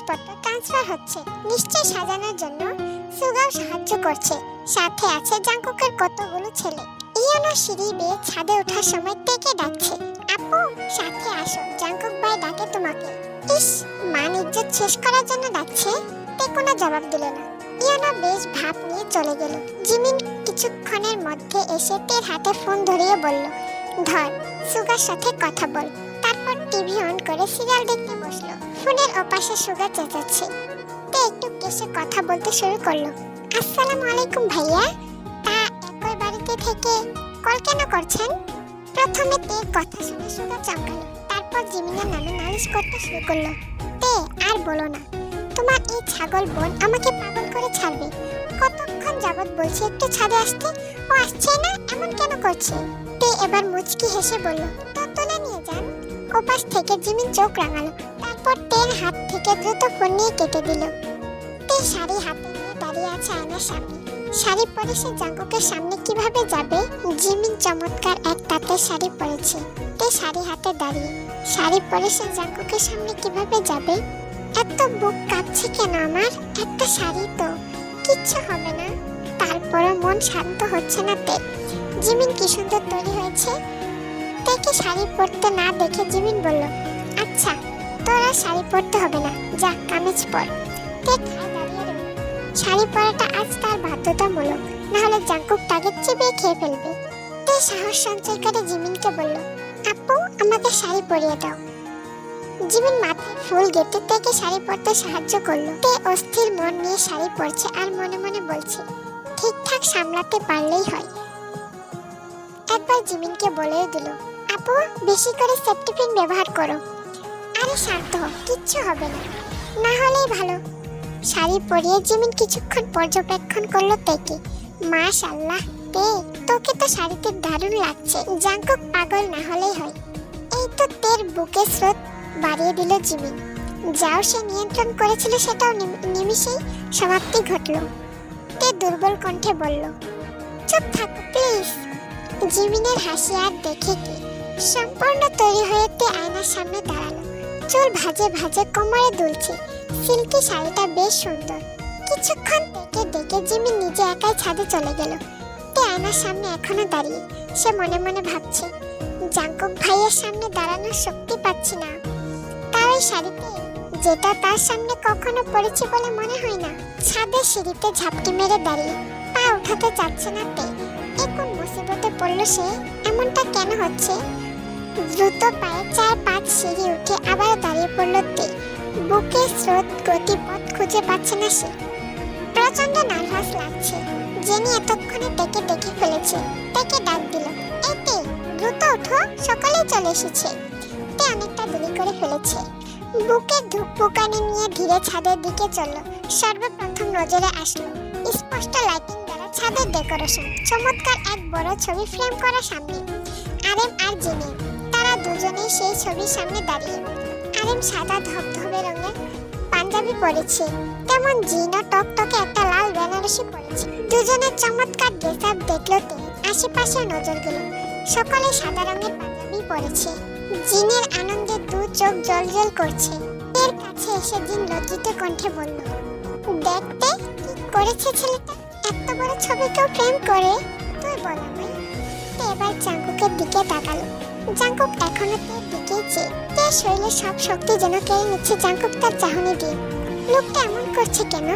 জিনিসপত্র ট্রান্সফার হচ্ছে, নিশ্চয় সাজানোর জন্য সুগাও সাহায্য করছে। সাথে আছে জাঙ্কুকের কতগুলো ছেলে। ইয়োনো সিঁড়ি বেয়ে ছাদে ওঠার সময় তেকে ডাকছে, আপু সাথে আসো, জাঙ্কুক ভাই ডাকে তোমাকে। ইস, মান ইজ্জত শেষ করার জন্য ডাকছে। তে কোনো জবাব দিল না। ইয়োনো বেশ ভাব নিয়ে চলে গেল। জিমিন কিছুক্ষণের মধ্যে এসে তের হাতে ফোন ধরিয়ে বলল, ধর, সুগার সাথে কথা বল। তারপর টিভি অন করে সিরিয়াল দেখতে বসলো। ফোনের ওপাশে সুগা চেঁচাচ্ছে। তে একটু কেসে কথা বলতে শুরু করলো, আসসালামু আলাইকুম ভাইয়া, তা একই বাড়িতে থেকে কল কেন করছেন? প্রথমে তের কথা শুনে সুগা চমকালো, তারপর জিমিনের নামে নালিশ করতে শুরু করলো। তে আর বলো না, তোমার এই ছাগল বোন আমাকে পাগল করে ছাড়বে। কতক্ষণ যাবত বলছি একটু ছাদে আসতে, ও আসছে না, এমন কেন করছে? তে এবার মুচকি হেসে বলল, তো তুলে নিয়ে যান। ওপাশ থেকে জিমিন চোখ রাঙালো, তারপর তের হাত থেকে দ্রুত ফোন নিয়ে কেটে দিল। তে শাড়ি হাতে নিয়ে দাঁড়িয়ে আছে আয়নার সামনে। শাড়ি পরে সে জাঙ্কুকের সামনে কিভাবে যাবে? জিমিন চমৎকার এক তাঁতের শাড়ি পরেছে। তে শাড়ি হাতে দাঁড়িয়ে, শাড়ি পরে সে জাঙ্কুকের সামনে কিভাবে যাবে? এত বুক কাঁপছে কেন আমার? একটা শাড়ি তো, কিচ্ছু হবে না। তারপরে মন শান্ত হচ্ছে না তে। জিমিন কি সুন্দর তৈরি হয়েছে। তেকে শাড়ি পরতে না দেখে জিমিন বলল, আচ্ছা তোর আর শাড়ি পরতে হবে না, যা কামিজ পর। তে খায় দাঁড়িয়ে রইল। শাড়ি পরাটা আজ তার বাধ্যতামূলক, না হলে জাঙ্কুক টার্গেট চিবিয়ে খেয়ে ফেলবে। তে সাহস সঞ্চয় করে জিমিনকে বলল, আপু আমাকে শাড়ি পরিয়ে দাও। জিমিন মাথায় ফুল গেঁথে তেকে শাড়ি পরতে সাহায্য করলো। তে অস্থির মন নিয়ে শাড়ি পরছে আর মনে মনে বলছে, ঠিকঠাক সামলাতে পারলেই হয়। একবার জিমিনকে বলেও দিল, আপু বেশি করে সেফটি পিন ব্যবহার করো। আরে শান্ত হও, কিচ্ছু হবে না, না হলেই ভালো। শাড়ি পরিয়ে জিমিন কিছুক্ষণ পর্যবেক্ষণ করলো তেকে। মাশাআল্লাহ তে, তোকে তো শাড়িতে দারুণ লাগছে, জাঙ্কুক পাগল না হলেই হয়। এই তো তের বুকে স্রোত বাড়িয়ে দিল জিমিন। যাও সে নিয়ন্ত্রণ করেছিল সেটাও নিমিষেই সমাপ্তি ঘটল। তে দুর্বল কণ্ঠে বলল, চুপ থাকো প্লিজ। জিমিনের হাসি আর দেখে কি, সম্পূর্ণ তৈরি হয়ে তে আয়নার সামনে দাঁড়ালো। চুল ভাজে ভাজে কোমরে দুলছে, সিল্কি শাড়িটা বেশ সুন্দর। কিছুক্ষণ থেকে দেখে জিমিন নিজে একাই ছাদে চলে গেল। তে আয়নার সামনে এখনো দাঁড়িয়ে, সে মনে মনে ভাবছে, জাঙ্কুক ভাইয়ের সামনে দাঁড়ানোর শক্তি পাচ্ছি না। তার ওই শাড়িতে, যেটা তার সামনে কখনো পড়েছে বলে মনে হয় না। ছাদের সিঁড়িতে ঝাপটি মেরে দাঁড়িয়ে, পা উঠাতে চাচ্ছে না তে। কোন মুসিবতে পড়লো সে? এমনটা কেন হচ্ছে? দ্রুত পায়ে 4-5 সিঁড়ি উঠে আবার দাঁড়িয়ে পড়লো তে। বুকে স্রোত গতিপথ খুঁজে পাচ্ছে না সে। প্রচন্ড নার্ভাস লাগছে। জেনি এতক্ষণে তেকে দেখে ফেলেছে। তেকে ডাক দিল, এই তে, দ্রুত ওঠো, সকালেই চলে এসেছে। তে অনেকটা দেরি করে ফেলেছে। বুকে ধুকপুকানি নিয়ে ধীরে ছাদের দিকে চলল। সর্বপ্রথম নজরে আসলো স্পষ্ট লাইটিং দ্বারা ছাদের ডেকোরেশন। চমৎকার এক বড় ছবি ফ্রেম করা সামনে। আরেম আর জিনি, তারা দুজনেই সেই ছবির সামনে দাঁড়িয়ে। আরেম সাদা ধবধবে রঙের পাঞ্জাবি পরেছে, তেমন জিনও টকটকে একটা লাল বেনারসি পরেছে। দুজনের চমৎকার ড্রেস আপ দেখলো তে। আশেপাশে নজর গেল, সকলে সাদা রঙের পাঞ্জাবি পরেছে। জিনের আনন্দে দু চোখ জলজল করছে। এর কাছে এসে জিন লজ্জিত কণ্ঠে বলল, দেখতে কি করেছে ছেলেটা, এত বড় ছবি কেউ প্রেম করে? তুই বল আমায়। তে এবার জাঙ্কুকের দিকে তাকালো। জাঙ্কুক এখনো তের দিকেই চেয়ে। তের শরীরে সব শক্তি যেন কেড়ে নিচ্ছে জাঙ্কুক তার চাহনি দিয়ে। লোকটা এমন করছে কেন?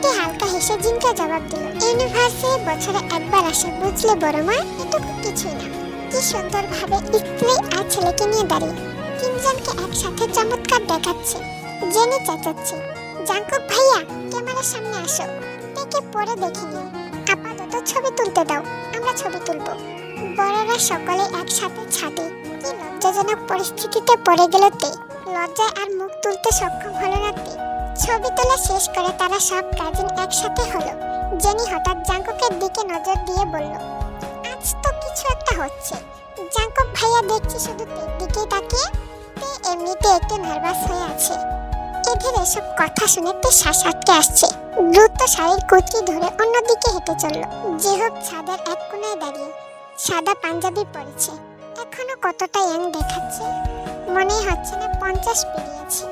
তে হালকা হেসে জিনকে জবাব দিল, ইউনিভার্সে বছরে একবার আসে, বুঝলে বড় মা, এটুকু কিছুই না। কি সুন্দর ভাবে স্ত্রী আর ছেলেকে নিয়ে দাঁড়িয়ে তিনজনকে একসাথে চমৎকার দেখাচ্ছে। জেনে চেঁচাচ্ছে, জাঙ্কুক ভাইয়া ক্যামেরার সামনে আসো, তেকে পরে দেখে নিও, আপাতত ছবি তুলতে দাও, আমরা ছবি তুলবো। বড়রা সকলে একসাথে ছাদে। কি লজ্জাজনক পরিস্থিতিতে পড়ে গেল তে। লজ্জায় আর মুখ তুলতে সক্ষম হলো না তে। ছবি তোলা শেষ করে তারা সব কাজিন একসাথে হলো। জেনি হঠাৎ জাঙ্কুকের দিকে নজর দিয়ে বলল, আজ তো কিছু একটা হচ্ছে। জাঙ্কুক ভাইয়া দেখছি শুধু তের দিকেই তাকিয়ে। তে এমনিতে একটু নার্ভাস হয়ে আছে। এদের এসব কথা শুনে তে শ্বাস আটকে আসছে। দ্রুত শাড়ির কুচি ধরে অন্যদিকে হেঁটে চলল। জেহব ছাদের এক কোণায় দাঁড়িয়ে, সাদা পাঞ্জাবি পরেছে। এখনো কতটা ইয়াং দেখাচ্ছে, মনেই হচ্ছে না 50 পেরিয়েছে।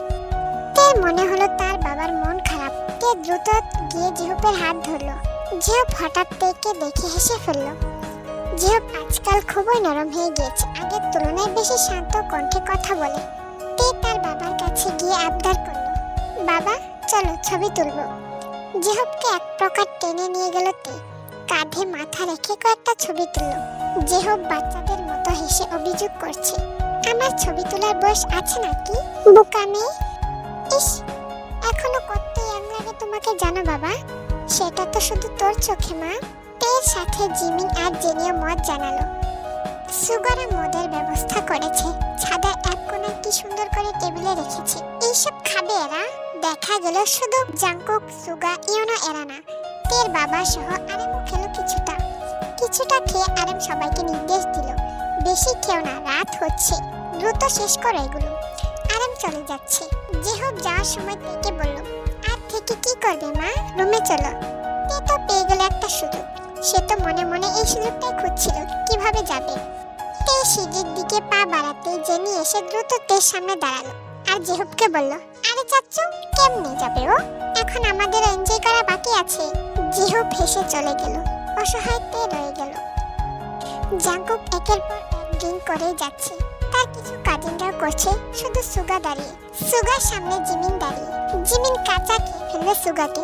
তের মনে হলো তার বাবার মন খারাপ। তে দ্রুত গিয়ে জিহুপের হাত ধরলো। জিহুপ হঠাৎ তেকে দেখে হেসে ফেলল। জিহুপ আজকাল খুবই নরম হয়ে গিয়েছে, আগের তুলনায় বেশি শান্ত কণ্ঠে কথা বলে। তে তার বাবার কাছে গিয়ে আবদার করলো, বাবা চলো ছবি তুলবো। জিহুপকে এক প্রকার টেনে নিয়ে গেল তে, কাঁধে মাথা রেখে কয়েকটা ছবি তুলল। জিহুপ বাচ্চাদের মতো হেসে অভিযোগ করছে, আমার ছবি তোলার বয়স আছে নাকি বোকা মেয়ে। ইস, এখনো কত ইয়াং লাগে তোমাকে জানো বাবা। সেটা তো শুধু তোর চোখে মা। তের সাথে জিমিন আর জেনিও মত জানালো। সুগারা মদের ব্যবস্থা করেছে, ছাদের এক কোণায় কি সুন্দর করে টেবিলে রেখেছে। এইসব খাবে এরা? দেখা গেল শুধু জাংকুক, সুগা, ইয়োনো এরা না, তের বাবা সহ আরেমও খেলো কিছুটা। কিছুটা খেয়ে আরেম সবাইকে নির্দেশ দিল, বেশি খেও না, রাত হচ্ছে, দ্রুত শেষ করো এগুলো। আরেম চলে যাচ্ছে। জিহুপ যাওয়ার সময় তেকে বলল, আর থেকে কি করবে মা, রুমে চলো। তে তো পেয়ে গেল একটা সুযোগ। সে তো মনে মনে এই সুযোগটাই খুঁজছিল কিভাবে যাবে। তে সিঁড়ির দিকে পা বাড়াতে জেনি এসে দ্রুত তের সামনে দাঁড়ালো আর জিহুপকে বলল, আরে চাচ্চু, কেমনে যাবে ও? এখন আমাদের এনজয় করা বাকি আছে। জিহুপ হেসে চলে গেল। অসহায় তে রয়ে গেল। জাংকুক একের পর এক ড্রিঙ্ক করে যাচ্ছে। তার কিছু কাজিনরাও করছে, শুধু সুগা দাঁড়িয়ে। সুগার সামনে জিমিন দাঁড়িয়ে। জিমিন কাঁচা খেয়ে ফেলবে সুগাকে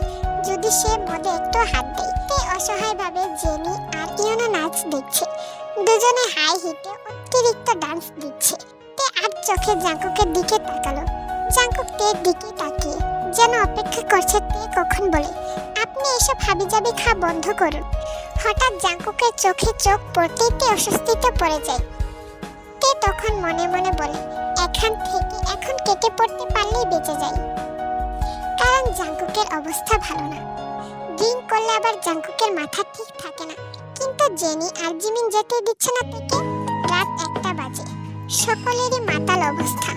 যদি সে মদে একটু হাত দেয়। তে অসহায়ভাবে জেনি আর ইয়োনো নাচ দেখছে। দুজনে হাই হিটে অতিরিক্ত ডান্স দিচ্ছে। তে আর চোখে জাংকুকের দিকে তাকালো। জাংকুক তের দিকে তাকিয়ে যেন অপেক্ষা করছে তে কখন বলে, আপনি এসব হাবিজাবি খাওয়া বন্ধ করুন। হঠাৎ জাংকুকের চোখে চোখ পড়তেই তে অস্বস্তিতে পড়ে যায়। তে তখন মনে মনে বলে, এখান থেকে এখন কেটে পড়তে পারলেই বেঁচে যাই, কারণ জাংকুকের অবস্থা ভালো না। ড্রিঙ্ক করলে আবার জাংকুকের মাথা ঠিক থাকে না। কিন্তু জেনি আর জিমিন যেতে দিচ্ছে না থেকে। রাত 1টা বাজে। সকলেরই মাতাল অবস্থা।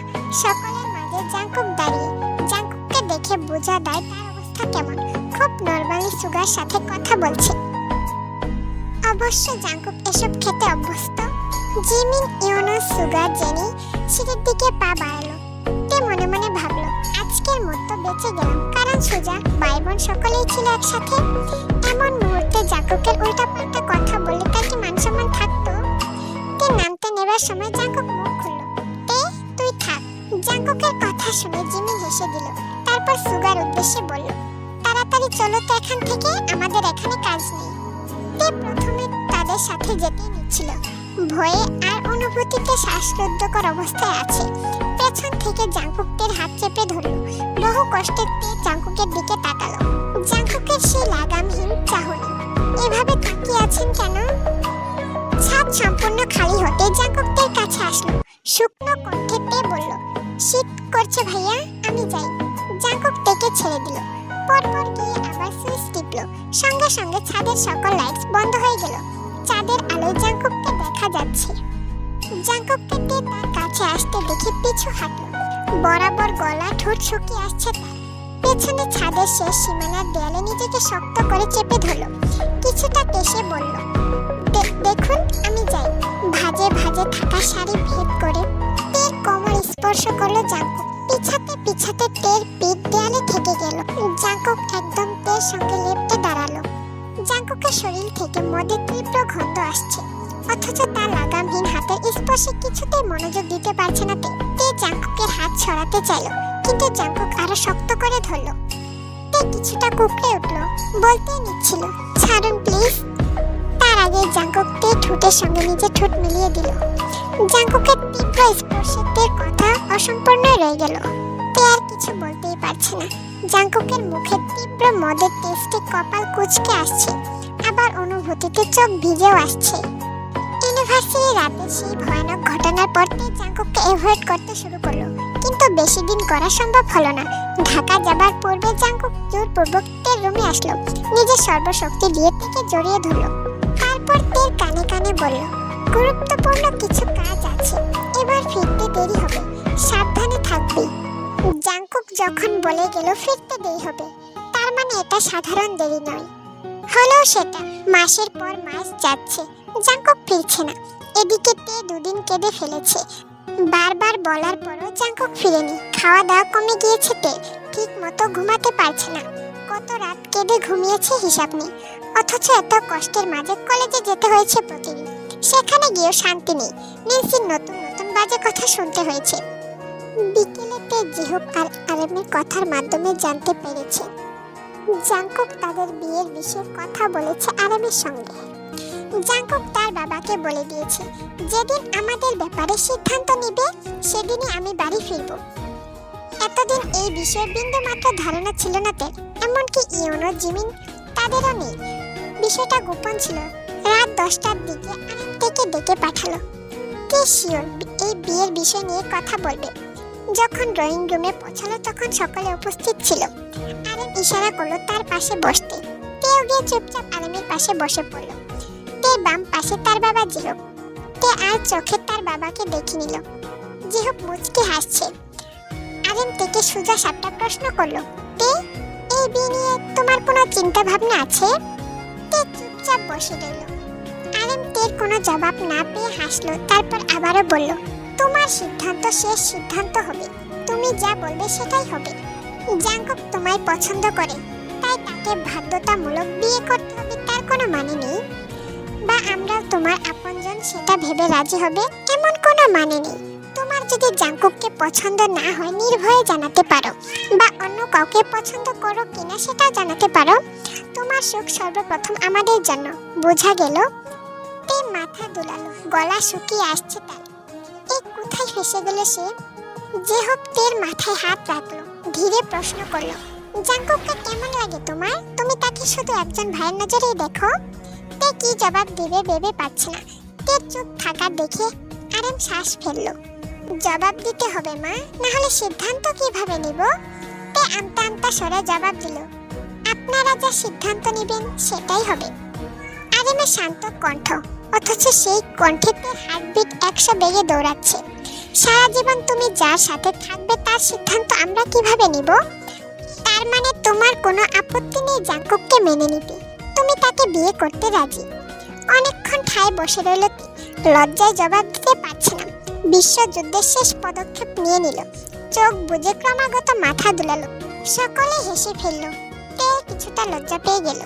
সকলের মাঝে জাংকুক দাঁড়িয়ে। জাংকুককে দেখে বোঝা দেয় তার অবস্থা কেমন। খুব নরমালি সুগার সাথে কথা বলছে। অবশ্য জাংকুক এসব খেতে অভ্যস্ত। জিমিন, ইয়োনো, সুগা, জেনি সিঁড়ির দিকে পা বাড়ালো। তে মনে মনে ভাবলো, আজকের মতো বেঁচে গেলাম, কারণ সুজা, ভাই বোন সকলেই ছিল একসাথে। এমন মুহূর্তে জাংকুকের উল্টাপাল্টা কথা বললে তার কি মান সম্মান থাকতো? তে নামতে নেবার সময় জাংকুক মুখ খুলল, তে তুই থাক। জাংকুকের কথা শুনে জিমিন হেসে দিল। তারপর সুগার উদ্দেশ্যে বলল, তাড়াতাড়ি চলো তো এখান থেকে, আমাদের এখানে কাজ নেই। তে প্রথমে তাদের সাথে যেতেই নিচ্ছিল। ভয়ে আর অনুভূতিতে শ্বাসরুদ্ধকর অবস্থায় আছে। পেছন থেকে জাংকুকের হাত চেপে ধরল। বহু কষ্টে তে জাংকুকের দিকে তাকালো। জাংকুকের সেই লাগামহীন চাহনি। এভাবে তাকিয়ে আছেন কেন? ছাদ সম্পূর্ণ খালি হতে জাংকুকের কাছে আসলো। শুকনো কণ্ঠে তে বলল, শীত করছে ভাইয়া, আমি যাই। জাংকুক তেকে ছেড়ে দিল। পরপর গিয়ে আবার সুইচ টিপলো। সঙ্গে সঙ্গে ছাদের সকল লাইটস বন্ধ হয়ে গেল। চাঁদের আলোয় জাংকুককে দেখা যাচ্ছে। জাংকুককে তে তার কাছে আসতে দেখে পিছু হাঁটলো। বরাবর গলা ঠোঁট শুকিয়ে আসছে তার। পেছনে ছাদের শেষ সীমানার দেয়ালে নিজেকে শক্ত করে চেপে ধরলো। কিছুটা কেশে বলল, দেখুন আমি যাই। ভাজে ভাজে থাকা শাড়ি ভেদ করে তের কোমর স্পর্শ করলো জাংকুক। পিছাতে পিছাতে তের পিঠ দেয়ালে ঠেকে গেল। জাংকুক একদম তের সঙ্গে লেপ্টে দাঁড়ালো। জাংকুকের শরীর থেকে মদের তীব্র গন্ধ আসছে, অথচ তার লাগামহীন হাতের স্পর্শে কিছুতেই মনোযোগ দিতে পারছে না তে। তে জাংকুকের হাত সরাতে চাইল, কিন্তু জাংকুক আরো শক্ত করে ধরলো। তে কিছুটা কুঁকড়ে উঠলো, বলতেই নিচ্ছিল, ছাড়ুন প্লিজ। তার আগে জাংকুক তে ঠোঁটের সঙ্গে নিজের ঠোঁট মিলিয়ে দিল। জাংকুকের তীব্র স্পর্শে তের কথা অসম্পূর্ণ রয়ে গেল। তে আর কিছু বলতেই পারছে না। জাংকুকের মুখে তীব্র মদের টেস্টে কপাল কুঁচকে আসছে, আবার অনুভূতিতে চোখ ভিজেও আসছে। ইউনিভার্সিটি রাতে সেই ভয়ানক ঘটনার পর তে জাংকুককে অ্যাভয়েড করতে শুরু করলো, কিন্তু বেশি দিন করা সম্ভব হলো না। ঢাকা যাবার পূর্বে জাংকুক জোরপূর্বক তের রুমে আসলো। নিজের সর্বশক্তি দিয়ে তেকে জড়িয়ে ধরলো। তারপর তের কানে কানে বলল, গুরুত্বপূর্ণ কিছু কাজ আছে, এবার ফিরতে দেরি হবে, সাবধানে থাকবি। জাংকুক যখন বলে গেল ফিরতে দেরি হবে, তার মানে এটা সাধারণ দেরি নয়। হলো সেটা। মাসের পর মাস যাচ্ছে, জাংকুক ফিরছে না। এদিকে তে দুদিন কেঁদে ফেলেছে। বারবার বলার পরও জাঙ্কুক ফিরেনি। খাওয়া দাওয়া কমে গিয়েছে তে, ঠিক মতো ঘুমাতে পারছে না। কত রাত কেঁদে ঘুমিয়েছে হিসাব নেই, অথচ এত কষ্টের মাঝে কলেজে যেতে হয়েছে প্রতিদিন। সেখানে গিয়েও শান্তি নেই, নিলসির নতুন নতুন বাজে কথা শুনতে হয়েছে। বিকেলেতে জিহুক আর আরেমের কথার মাধ্যমে জানতে পেরেছে জাঙ্কুক তাদের বিয়ের বিষয়ে কথা বলেছে আরেমের সঙ্গে। জাঙ্কুক তার বাবাকে বলে দিয়েছে, যেদিন আমাদের ব্যাপারে সিদ্ধান্ত নিবে সেদিনই আমি বাড়ি ফিরব। এতদিন এই বিষয়ে বিন্দুমাত্র ধারণা ছিল না তার, এমনকি ইয়নো জিমিন তাদেরও নেই। বিষয়টা গোপন ছিল। রাত 10টার দিকে আরেম থেকে ডেকে পাঠালো। কে শিওর এই বিয়ের বিষয় নিয়ে কথা বলবে। যখন ড্রয়িং রুমে পৌঁছালো তখন সকলে উপস্থিত ছিল। আরেম ইশারা করলো তার পাশে বসতে। তেও গিয়ে চুপচাপ আরেমের পাশে বসে পড়ল। তে বাম পাশে তার বাবা জিহুক। তে আর চোখে তার বাবাকে দেখে নিল। জিহুক মুচকি হাসছে। আরেম থেকে সোজা সাপটা প্রশ্ন করলো, তে এই বিয়ে নিয়ে তোমার কোনো চিন্তা ভাবনা আছে? তে চুপচাপ বসে রইল। আরেম তের কোনো জবাব না পেয়ে হাসলো, তারপর আবারও বলল, তোমার সিদ্ধান্ত শেষ সিদ্ধান্ত হবে। তুমি যা বলবে সেটাই হবে। জাঙ্কুক তোমায় পছন্দ করে, তাই তাকে বাধ্যতামূলক বিয়ে করতে হবে তার কোনো মানে নেই। বা আমরাও তোমার আপনজন সেটা ভেবে রাজি হবে এমন কোনো মানে নেই। তোমার যদি জাঙ্কুককে পছন্দ না হয় নির্ভয়ে জানাতে পারো, বা অন্য কাউকে পছন্দ করো কিনা সেটাও জানাতে পারো। তোমার সুখ সর্বপ্রথম আমাদের জন্য, বোঝা গেল? তে মাথা দুলালো, গলা শুকিয়ে আসছে তার। কোথায় ফেসে গেল সে? যে হোক তের মাথায় হাত রাখলো, ধীরে প্রশ্ন করলো, জাঙ্কুককে কেমন লাগে তোমার? তুমি তাকে শুধু একজন ভাইয়ের নজরেই দেখো? তে কি জবাব দিবে ভেবে পাচ্ছে না। তের চুপ থাকা দেখে আরেম শ্বাস ফেললো। জবাব দিতে হবে মা, না হলে সিদ্ধান্ত কিভাবে নিব? তে আমতা আমতা স্বরে জবাব দিল, আপনারা যা সিদ্ধান্ত নেবেন সেটাই হবে। আরেমের শান্ত কণ্ঠ, অথচ সেই কণ্ঠে তের হার্টবিট 100 বেগে দৌড়াচ্ছে। সারা জীবন তুমি যার সাথে থাকবে তার সিদ্ধান্ত আমরা কিভাবে নিব? তার মানে তোমার কোনো আপত্তি নেই জাঙ্কুককে মেনে নিতে? তুমি তাকে বিয়ে করতে রাজি? অনেকক্ষণ ঠায় বসে রইল, লজ্জায় জবাব দিতে পারছে না। বিশ্বযুদ্ধের শেষ পদক্ষেপ নিয়ে নিল। চোখ বুজে ক্রমাগত মাথা দুলালো। সকলে হেসে ফেলল। তে কিছুটা লজ্জা পেয়ে গেল।